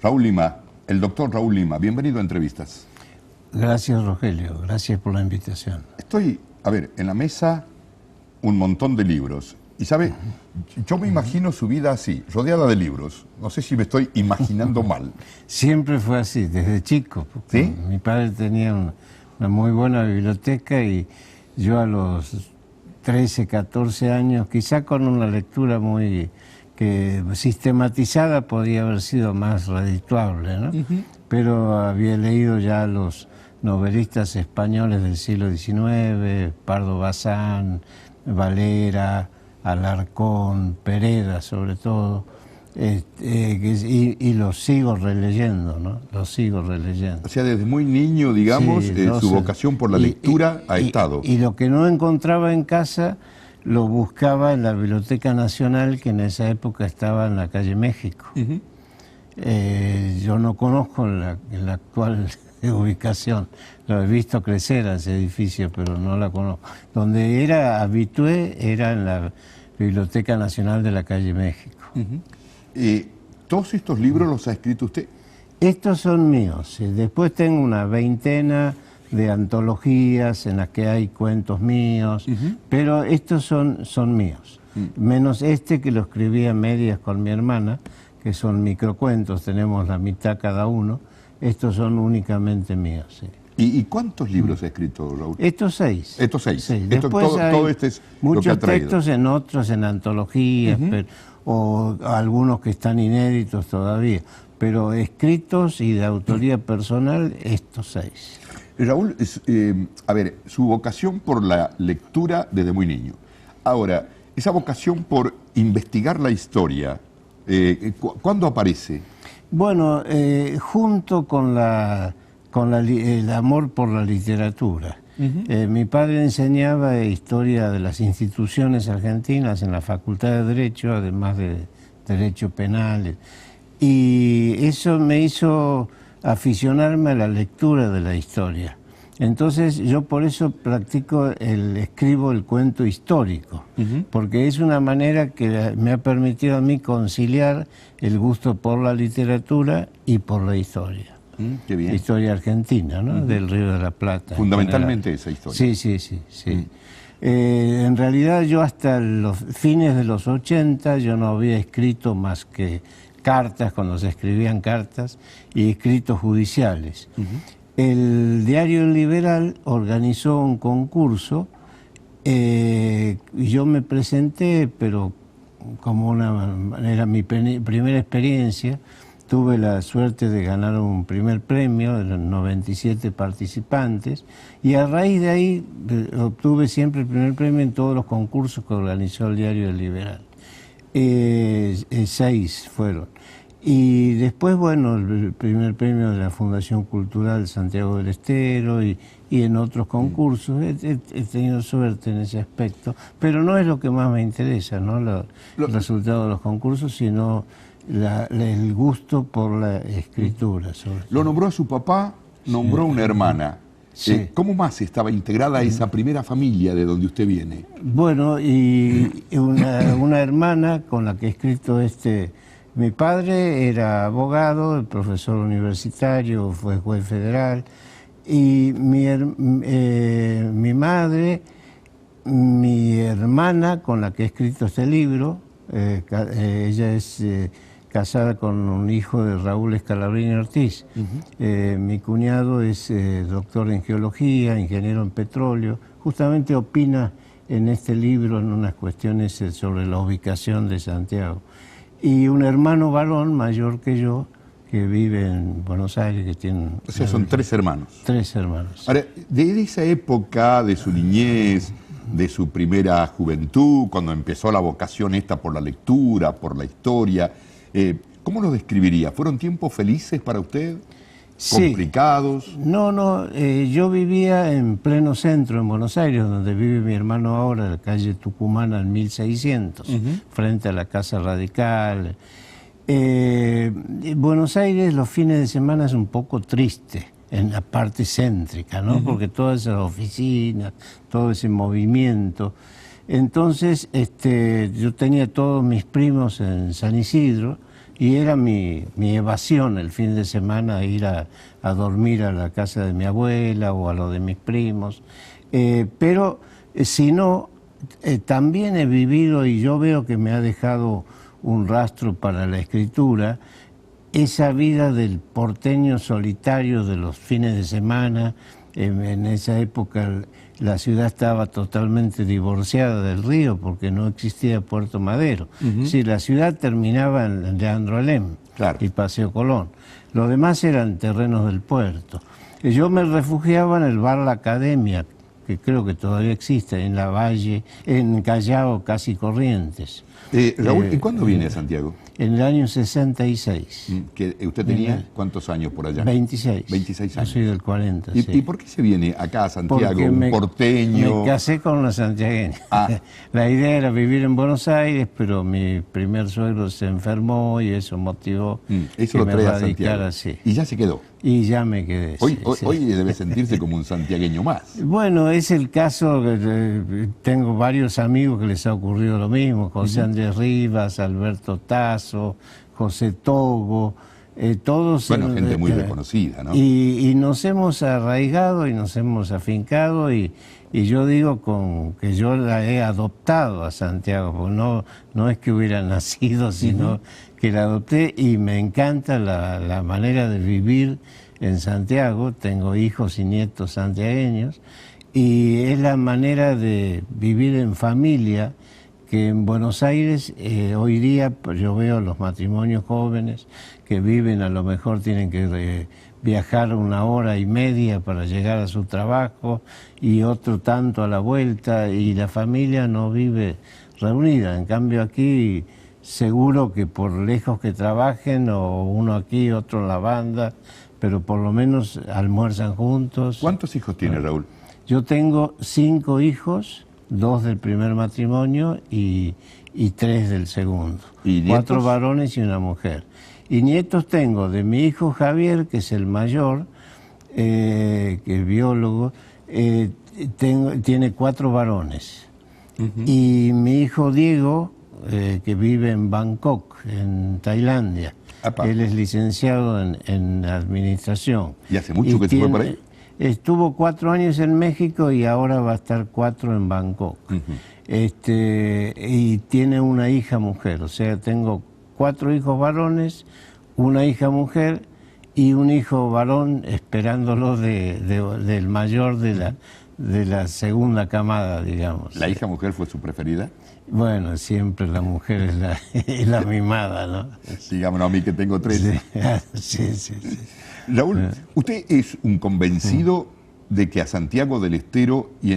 Raúl Lima, el doctor Raúl Lima, bienvenido a Entrevistas. Gracias, Rogelio, gracias por la invitación. Estoy, en la mesa un montón de libros. Y sabe, yo me imagino su vida así, rodeada de libros. No sé si me estoy imaginando mal. Siempre fue así, desde chico. ¿Sí? Mi padre tenía una muy buena biblioteca y yo a los 13, 14 años, quizá con una lectura muy sistematizada, podía haber sido más redituable, ¿no? Pero había leído ya los novelistas españoles del siglo XIX, Pardo Bazán, Valera, Alarcón, Pereda sobre todo, y los sigo releyendo, ¿no? Los sigo releyendo. O sea, desde muy niño, digamos, Sí, su vocación por la lectura ha estado. Y lo que no encontraba en casa lo buscaba en la Biblioteca Nacional, que en esa época estaba en la calle México. Yo no conozco la actual ubicación, lo he visto crecer a ese edificio, pero no la conozco. Donde era habitué era en la Biblioteca Nacional de la calle México. ¿Todos estos libros los ha escrito usted? Estos son míos. Después tengo una veintena de antologías en las que hay cuentos míos, pero estos son míos. Menos este que lo escribí a medias con mi hermana, que son microcuentos, tenemos la mitad cada uno. Estos son únicamente míos, sí. ¿Y cuántos libros ha escrito, Raúl? Estos 6. Estos 6. Sí. Después todo este es lo que ha muchos traído. textos en otros, en antologías, o algunos que están inéditos todavía, pero escritos y de autoría personal, estos 6. Raúl, su vocación por la lectura desde muy niño. Ahora, esa vocación por investigar la historia, ¿cuándo aparece? Bueno, junto con el amor por la literatura. Mi padre enseñaba historia de las instituciones argentinas en la Facultad de Derecho, además de Derecho Penal. Y eso me hizo aficionarme a la lectura de la historia. Entonces yo por eso escribo el cuento histórico, porque es una manera que me ha permitido a mí conciliar el gusto por la literatura y por la historia. Qué bien. Historia argentina, ¿no? Del Río de la Plata. Fundamentalmente esa historia. Sí. En realidad yo hasta los fines de los 80 yo no había escrito más que cartas, cuando se escribían cartas, y escritos judiciales. El diario El Liberal organizó un concurso y yo me presenté, pero como era mi primera experiencia, tuve la suerte de ganar un primer premio de los 97 participantes y a raíz de ahí obtuve siempre el primer premio en todos los concursos que organizó el diario El Liberal. 6 fueron. Y después, bueno, el primer premio de la Fundación Cultural Santiago del Estero y en otros concursos. He tenido suerte en ese aspecto, pero no es lo que más me interesa, ¿no? El resultado de los concursos, sino el gusto por la escritura. Lo nombró a su papá, nombró a una hermana. Sí. ¿Cómo más estaba integrada esa primera familia de donde usted viene? Bueno, y una hermana con la que he escrito Mi padre era abogado, profesor universitario, fue juez federal, y mi madre, mi hermana con la que he escrito este libro, ella es casada con un hijo de Raúl Scalabrini Ortiz. Mi cuñado es doctor en geología, ingeniero en petróleo, justamente opina en este libro en unas cuestiones sobre la ubicación de Santiago. Y un hermano varón mayor que yo, que vive en Buenos Aires, que tiene... O sea, son 3 hermanos. 3 hermanos. Ahora, de esa época, de su niñez, de su primera juventud, cuando empezó la vocación esta por la lectura, por la historia, ¿cómo lo describiría? ¿Fueron tiempos felices para usted? ¿Complicados? Sí. No, yo vivía en pleno centro, en Buenos Aires, donde vive mi hermano ahora, en la calle Tucumana, en 1600, frente a la Casa Radical. Buenos Aires, los fines de semana es un poco triste, en la parte céntrica, ¿no? Porque todas esas oficinas, todo ese movimiento. Entonces, yo tenía todos mis primos en San Isidro, y era mi evasión el fin de semana, ir a dormir a la casa de mi abuela o a lo de mis primos. Pero si no, también he vivido, y yo veo que me ha dejado un rastro para la escritura, esa vida del porteño solitario de los fines de semana. En esa época la ciudad estaba totalmente divorciada del río porque no existía Puerto Madero. Sí, la ciudad terminaba en Leandro Alem y Paseo Colón. Lo demás eran terrenos del puerto. Yo me refugiaba en el bar La Academia, que creo que todavía existe, en la Valle, en Callao, casi Corrientes. Raúl, ¿y cuándo viene a Santiago? En el año 66. ¿Usted tenía cuántos años por allá? 26. 26 años. Yo soy del 40, ¿Y, sí. ¿Y por qué se viene acá a Santiago, Porque un porteño? Me casé con una santiagueña. La idea era vivir en Buenos Aires, pero mi primer suegro se enfermó y eso motivó eso que lo me trae a radicara Santiago. así. Y ya se quedó. Y ya me quedé. Hoy debe sentirse como un santiagueño más. Bueno, es el caso, tengo varios amigos que les ha ocurrido lo mismo, José Andrés Rivas, Alberto Tasso, José Togo, todos... Bueno, gente muy reconocida, ¿no? Y nos hemos arraigado y nos hemos afincado y yo digo que yo la he adoptado a Santiago, porque no es que hubiera nacido, sino que la adopté y me encanta la manera de vivir en Santiago. Tengo hijos y nietos santiagueños y es la manera de vivir en familia que en Buenos Aires hoy día yo veo los matrimonios jóvenes que viven, a lo mejor tienen que viajar 1 hora y media para llegar a su trabajo y otro tanto a la vuelta, y la familia no vive reunida. En cambio aquí seguro que por lejos que trabajen, o uno aquí, otro en la banda, pero por lo menos almuerzan juntos. ¿Cuántos hijos tiene Raúl? Yo tengo 5 hijos, 2 del primer matrimonio y 3 del segundo. ¿Y nietos? 4 varones y 1 mujer. Y nietos tengo de mi hijo Javier, que es el mayor, que es biólogo, tiene 4 varones. Y mi hijo Diego, que vive en Bangkok, en Tailandia. Él es licenciado en administración. ¿Y hace mucho que se fue por ahí? Estuvo 4 años en México y ahora va a estar 4 en Bangkok. Y tiene una hija mujer, o sea, tengo 4 hijos varones, una hija mujer y un hijo varón esperándolo del mayor de la segunda camada, digamos. ¿La hija mujer fue su preferida? Bueno, siempre la mujer es la mimada, ¿no? Dígame a mí que tengo 3. Sí. Raúl, usted es un convencido de que a Santiago del Estero, y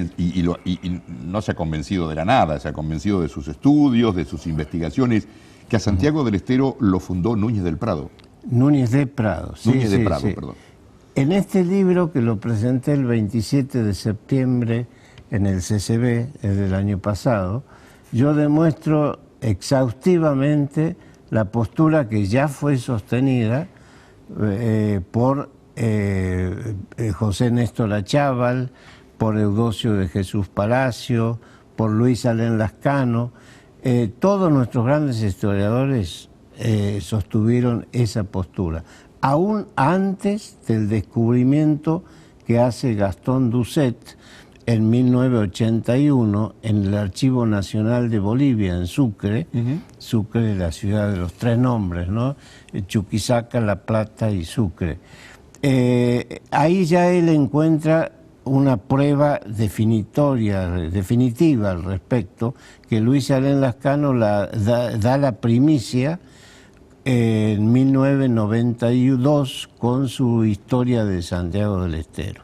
no se ha convencido de la nada, se ha convencido de sus estudios, de sus investigaciones, que a Santiago del Estero lo fundó Núñez del Prado. Núñez de Prado, sí. Núñez de Prado, perdón. En este libro, que lo presenté el 27 de septiembre en el CCB, del año pasado, yo demuestro exhaustivamente la postura que ya fue sostenida por José Néstor Achával, por Eudosio de Jesús Palacio, por Luis Alén Lascano. Todos nuestros grandes historiadores sostuvieron esa postura, aún antes del descubrimiento que hace Gastón Doucet en 1981 en el Archivo Nacional de Bolivia, en Sucre. Sucre, la ciudad de los 3 nombres, ¿no? Chuquisaca, La Plata y Sucre. Ahí ya él encuentra una prueba definitiva al respecto, que Luis Alén Lascano da la primicia en 1992 con su Historia de Santiago del Estero.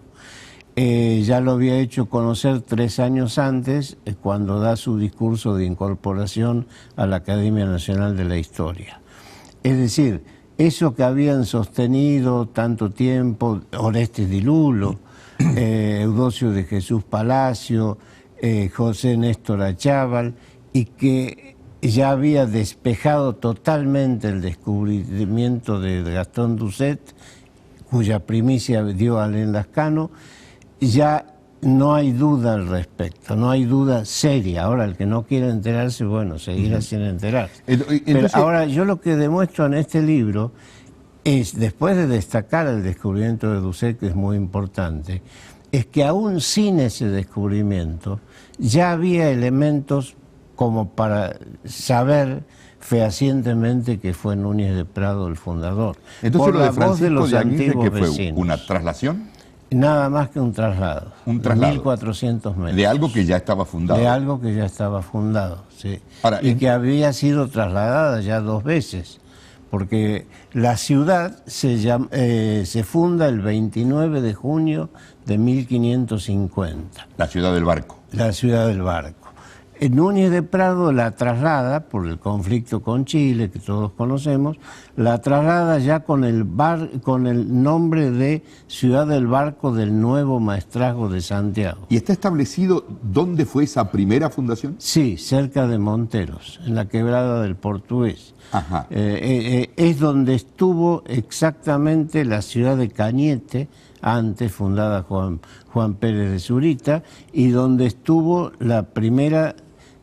Ya lo había hecho conocer 3 años antes, cuando da su discurso de incorporación a la Academia Nacional de la Historia. Es decir, eso que habían sostenido tanto tiempo Orestes Di Lulo, Eudosio de Jesús Palacio, José Néstor Achával, y que ya había despejado totalmente el descubrimiento de Gastón Doucet, cuya primicia dio Alén Lascano, ya no hay duda al respecto, no hay duda seria. Ahora, el que no quiera enterarse, bueno, seguirá sin enterarse. Entonces, Pero ahora, yo lo que demuestro en este libro es, después de destacar el descubrimiento de Doucet, que es muy importante, es que aún sin ese descubrimiento ya había elementos como para saber fehacientemente que fue Núñez de Prado el fundador. Entonces, por lo de la voz de Francisco los de Aguirre, antiguos ¿qué fue? vecinos. ¿Una traslación? Nada más que un traslado. Un traslado. 1400 metros. De algo que ya estaba fundado. De algo que ya estaba fundado, sí. Ahora, y que había sido trasladada ya 2 veces. Porque la ciudad se funda el 29 de junio de 1550. La ciudad del barco. La ciudad del barco. Núñez de Prado la traslada, por el conflicto con Chile, que todos conocemos, la traslada ya con el nombre de Ciudad del Barco del Nuevo Maestrazgo de Santiago. ¿Y está establecido dónde fue esa primera fundación? Sí, cerca de Monteros, en la quebrada del Portugués. Ajá. Es donde estuvo exactamente la ciudad de Cañete, antes fundada Juan Pérez de Zurita, y donde estuvo la primera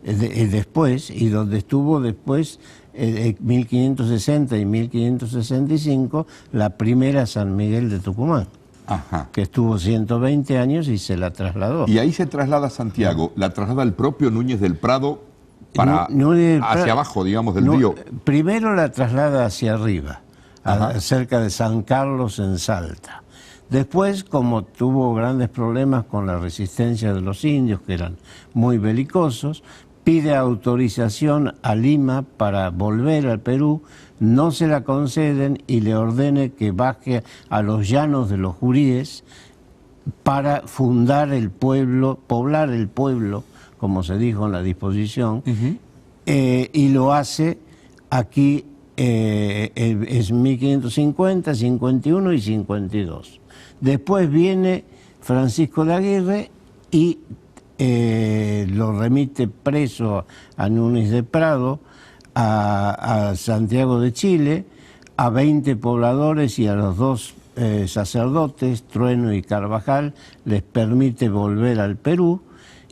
después, y donde estuvo después, en 1560 y 1565, la primera San Miguel de Tucumán. Ajá. Que estuvo 120 años y se la trasladó. Y ahí se traslada a Santiago, la traslada el propio Núñez del Prado para hacia abajo, digamos, del río. Primero la traslada hacia arriba, cerca de San Carlos en Salta. Después, como tuvo grandes problemas con la resistencia de los indios, que eran muy belicosos, pide autorización a Lima para volver al Perú, no se la conceden y le ordene que baje a los llanos de los Juríes para fundar el pueblo, poblar el pueblo, como se dijo en la disposición, y lo hace aquí, es 1550, 51 y 52. Después viene Francisco de Aguirre y lo remite preso a Núñez de Prado, a Santiago de Chile, a 20 pobladores y a los 2 sacerdotes, Trueno y Carvajal, les permite volver al Perú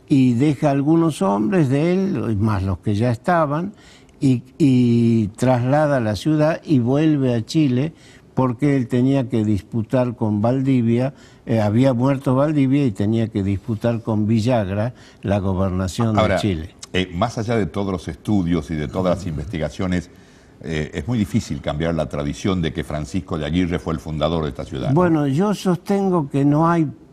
y deja a algunos hombres de él, más los que ya estaban, y traslada a la ciudad y vuelve a Chile porque él tenía que disputar con Valdivia, había muerto Valdivia y tenía que disputar con Villagra la gobernación de Chile. Más allá de todos los estudios y de todas las investigaciones, es muy difícil cambiar la tradición de que Francisco de Aguirre fue el fundador de esta ciudad, ¿no? Bueno, yo sostengo que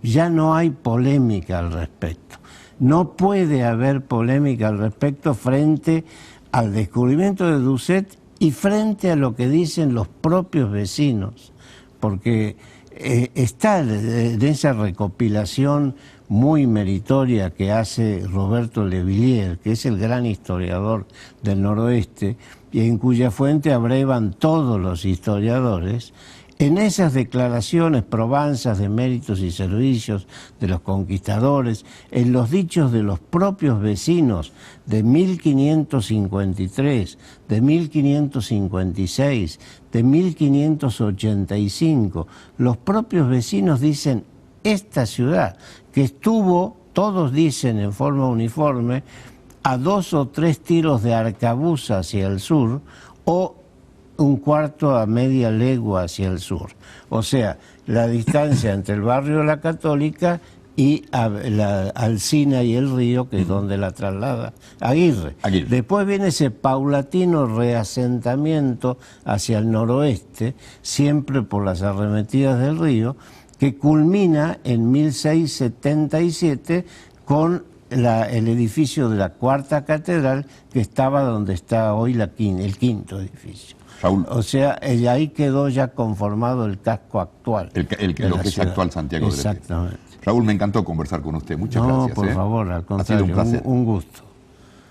ya no hay polémica al respecto. No puede haber polémica al respecto frente al descubrimiento de Doucet y frente a lo que dicen los propios vecinos, porque está en esa recopilación muy meritoria que hace Roberto Le Villiers, que es el gran historiador del noroeste, y en cuya fuente abrevan todos los historiadores. En esas declaraciones probanzas de méritos y servicios de los conquistadores, en los dichos de los propios vecinos de 1553, de 1556, de 1585, los propios vecinos dicen esta ciudad, que estuvo, todos dicen en forma uniforme, a 2 o 3 tiros de arcabuz hacia el sur o un cuarto a media legua hacia el sur. O sea, la distancia entre el barrio de la Católica y Alsina y el río, que es donde la traslada Aguirre. Después viene ese paulatino reasentamiento hacia el noroeste, siempre por las arremetidas del río, que culmina en 1677 con el edificio de la Cuarta Catedral, que estaba donde está hoy el quinto edificio. Raúl. O sea, ahí quedó ya conformado el casco actual. Lo que es actual Santiago del Estero. Exactamente. Raúl, me encantó conversar con usted. Muchas gracias. No, por favor, al contrario, ha sido un placer. Un gusto.